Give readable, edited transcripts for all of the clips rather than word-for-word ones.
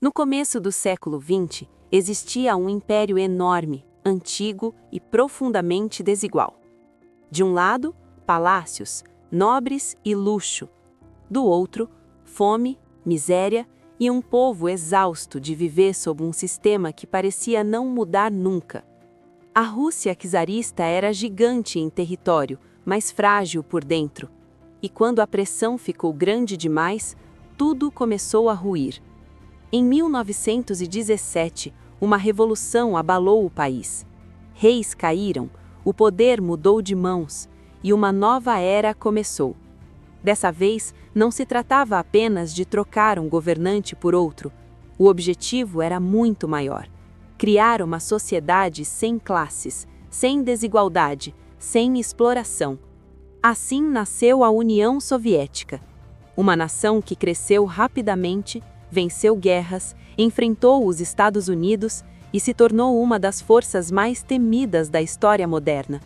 No começo do século XX, existia um império enorme, antigo e profundamente desigual. De um lado, palácios, nobres e luxo. Do outro, fome, miséria e um povo exausto de viver sob um sistema que parecia não mudar nunca. A Rússia czarista era gigante em território, mas frágil por dentro. E quando a pressão ficou grande demais, tudo começou a ruir. Em 1917, uma revolução abalou o país. Reis caíram, o poder mudou de mãos e uma nova era começou. Dessa vez, não se tratava apenas de trocar um governante por outro. O objetivo era muito maior: criar uma sociedade sem classes, sem desigualdade, sem exploração. Assim nasceu a União Soviética. Uma nação que cresceu rapidamente, venceu guerras, enfrentou os Estados Unidos e se tornou uma das forças mais temidas da história moderna.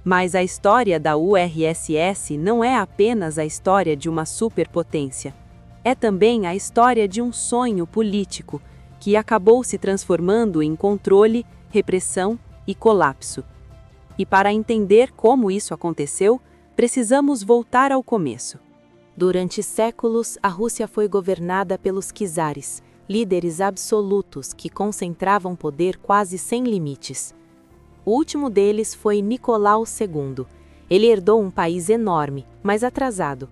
Mas a história da URSS não é apenas a história de uma superpotência. É também a história de um sonho político que acabou se transformando em controle, repressão e colapso. E para entender como isso aconteceu, precisamos voltar ao começo. Durante séculos, a Rússia foi governada pelos czares, líderes absolutos que concentravam poder quase sem limites. O último deles foi Nicolau II. Ele herdou um país enorme, mas atrasado.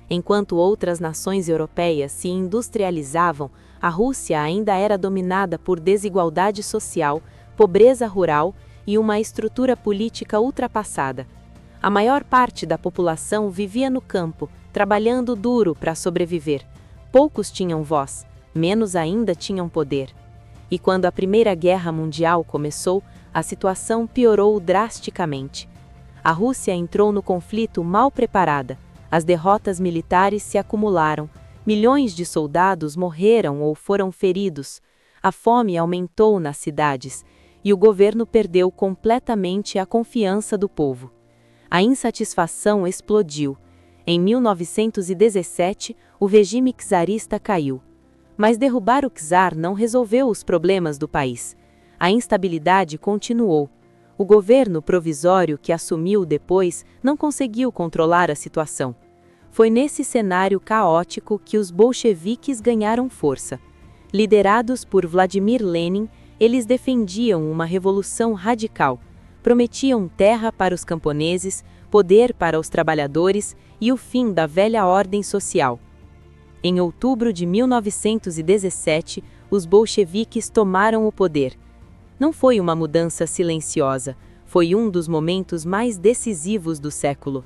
Enquanto outras nações europeias se industrializavam, a Rússia ainda era dominada por desigualdade social, pobreza rural e uma estrutura política ultrapassada. A maior parte da população vivia no campo, trabalhando duro para sobreviver. Poucos tinham voz, menos ainda tinham poder. E quando a Primeira Guerra Mundial começou, a situação piorou drasticamente. A Rússia entrou no conflito mal preparada, as derrotas militares se acumularam, milhões de soldados morreram ou foram feridos, a fome aumentou nas cidades e o governo perdeu completamente a confiança do povo. A insatisfação explodiu. Em 1917, o regime czarista caiu. Mas derrubar o czar não resolveu os problemas do país. A instabilidade continuou. O governo provisório que assumiu depois não conseguiu controlar a situação. Foi nesse cenário caótico que os bolcheviques ganharam força. Liderados por Vladimir Lenin, eles defendiam uma revolução radical. Prometiam terra para os camponeses, poder para os trabalhadores e o fim da velha ordem social. Em outubro de 1917, os bolcheviques tomaram o poder. Não foi uma mudança silenciosa, foi um dos momentos mais decisivos do século.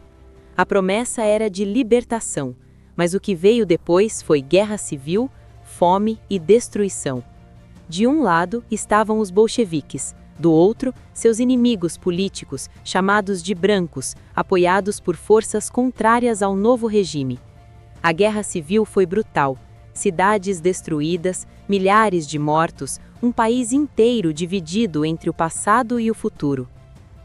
A promessa era de libertação, mas o que veio depois foi guerra civil, fome e destruição. De um lado estavam os bolcheviques, do outro, seus inimigos políticos, chamados de brancos, apoiados por forças contrárias ao novo regime. A guerra civil foi brutal. Cidades destruídas, milhares de mortos, um país inteiro dividido entre o passado e o futuro.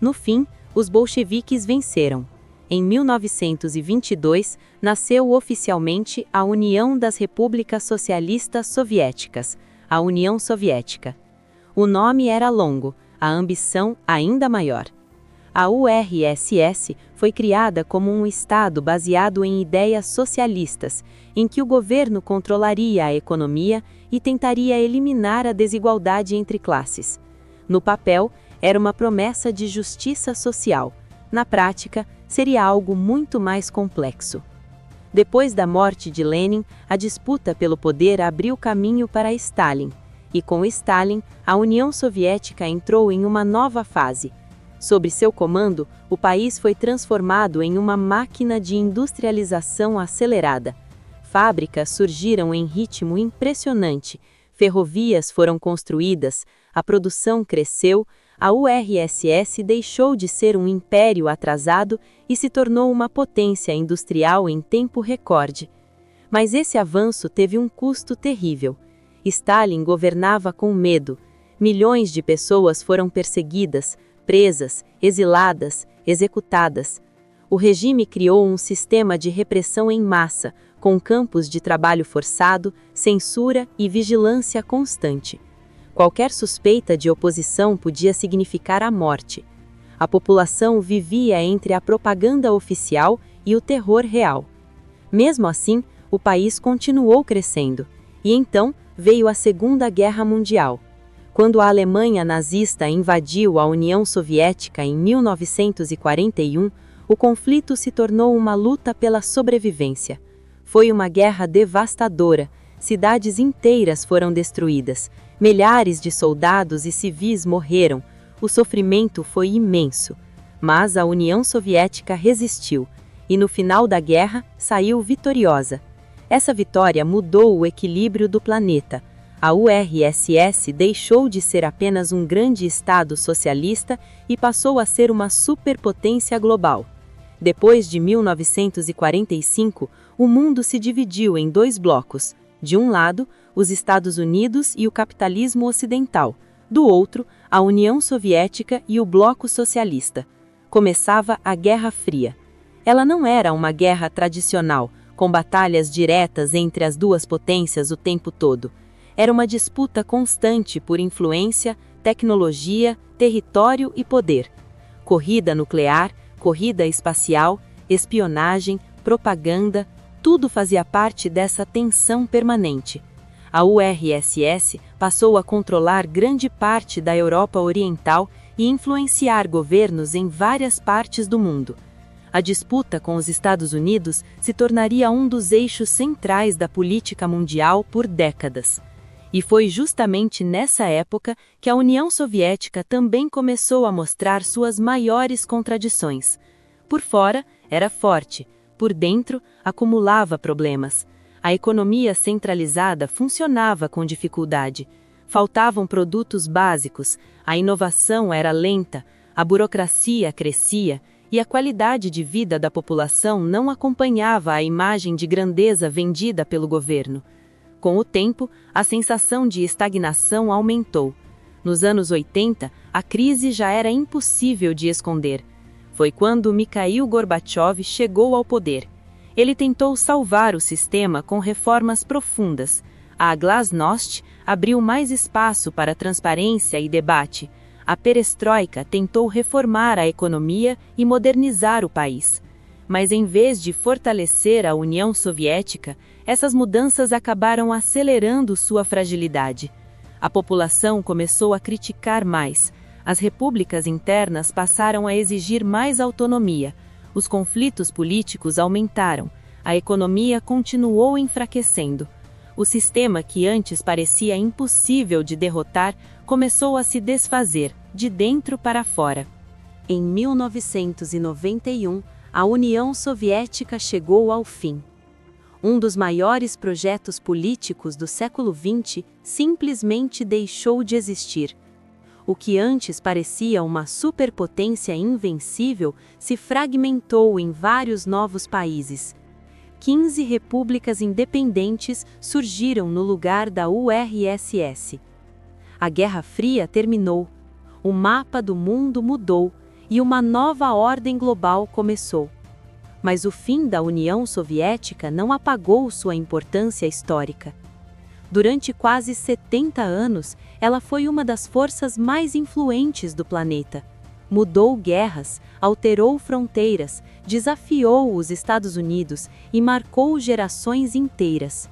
No fim, os bolcheviques venceram. Em 1922, nasceu oficialmente a União das Repúblicas Socialistas Soviéticas, a União Soviética. O nome era longo, a ambição ainda maior. A URSS foi criada como um Estado baseado em ideias socialistas, em que o governo controlaria a economia e tentaria eliminar a desigualdade entre classes. No papel, era uma promessa de justiça social. Na prática, seria algo muito mais complexo. Depois da morte de Lenin, a disputa pelo poder abriu caminho para Stalin. E com Stalin, a União Soviética entrou em uma nova fase. Sob seu comando, o país foi transformado em uma máquina de industrialização acelerada. Fábricas surgiram em ritmo impressionante, ferrovias foram construídas, a produção cresceu, a URSS deixou de ser um império atrasado e se tornou uma potência industrial em tempo recorde. Mas esse avanço teve um custo terrível. Stalin governava com medo. Milhões de pessoas foram perseguidas, presas, exiladas, executadas. O regime criou um sistema de repressão em massa, com campos de trabalho forçado, censura e vigilância constante. Qualquer suspeita de oposição podia significar a morte. A população vivia entre a propaganda oficial e o terror real. Mesmo assim, o país continuou crescendo, e então veio a Segunda Guerra Mundial. Quando a Alemanha nazista invadiu a União Soviética em 1941, o conflito se tornou uma luta pela sobrevivência. Foi uma guerra devastadora, cidades inteiras foram destruídas, milhares de soldados e civis morreram, o sofrimento foi imenso. Mas a União Soviética resistiu, e no final da guerra saiu vitoriosa. Essa vitória mudou o equilíbrio do planeta. A URSS deixou de ser apenas um grande Estado socialista e passou a ser uma superpotência global. Depois de 1945, o mundo se dividiu em dois blocos. De um lado, os Estados Unidos e o capitalismo ocidental. Do outro, a União Soviética e o Bloco Socialista. Começava a Guerra Fria. Ela não era uma guerra tradicional, com batalhas diretas entre as duas potências o tempo todo. Era uma disputa constante por influência, tecnologia, território e poder. Corrida nuclear, corrida espacial, espionagem, propaganda, tudo fazia parte dessa tensão permanente. A URSS passou a controlar grande parte da Europa Oriental e influenciar governos em várias partes do mundo. A disputa com os Estados Unidos se tornaria um dos eixos centrais da política mundial por décadas. E foi justamente nessa época que a União Soviética também começou a mostrar suas maiores contradições. Por fora, era forte, por dentro, acumulava problemas. A economia centralizada funcionava com dificuldade. Faltavam produtos básicos, a inovação era lenta, a burocracia crescia e a qualidade de vida da população não acompanhava a imagem de grandeza vendida pelo governo. Com o tempo, a sensação de estagnação aumentou. Nos anos 80, a crise já era impossível de esconder. Foi quando Mikhail Gorbachev chegou ao poder. Ele tentou salvar o sistema com reformas profundas. A Glasnost abriu mais espaço para transparência e debate. A perestroika tentou reformar a economia e modernizar o país. Mas em vez de fortalecer a União Soviética, essas mudanças acabaram acelerando sua fragilidade. A população começou a criticar mais. As repúblicas internas passaram a exigir mais autonomia. Os conflitos políticos aumentaram. A economia continuou enfraquecendo. O sistema que antes parecia impossível de derrotar começou a se desfazer, de dentro para fora. Em 1991, a União Soviética chegou ao fim. Um dos maiores projetos políticos do século XX simplesmente deixou de existir. O que antes parecia uma superpotência invencível se fragmentou em vários novos países. 15 repúblicas independentes surgiram no lugar da URSS. A Guerra Fria terminou, o mapa do mundo mudou e uma nova ordem global começou. Mas o fim da União Soviética não apagou sua importância histórica. Durante quase 70 anos, ela foi uma das forças mais influentes do planeta. Mudou guerras, alterou fronteiras, desafiou os Estados Unidos e marcou gerações inteiras.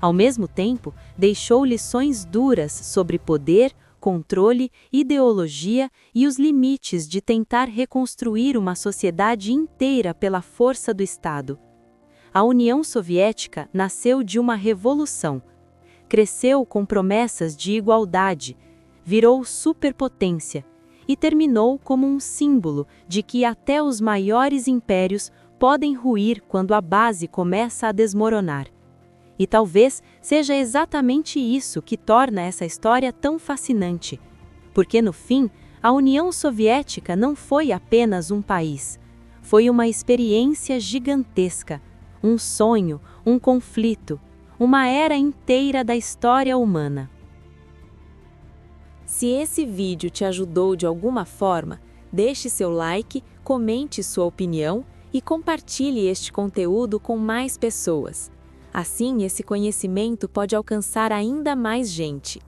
Ao mesmo tempo, deixou lições duras sobre poder, controle, ideologia e os limites de tentar reconstruir uma sociedade inteira pela força do Estado. A União Soviética nasceu de uma revolução. Cresceu com promessas de igualdade, virou superpotência e terminou como um símbolo de que até os maiores impérios podem ruir quando a base começa a desmoronar. E talvez seja exatamente isso que torna essa história tão fascinante. Porque no fim, a União Soviética não foi apenas um país. Foi uma experiência gigantesca, um sonho, um conflito, uma era inteira da história humana. Se esse vídeo te ajudou de alguma forma, deixe seu like, comente sua opinião e compartilhe este conteúdo com mais pessoas. Assim, esse conhecimento pode alcançar ainda mais gente.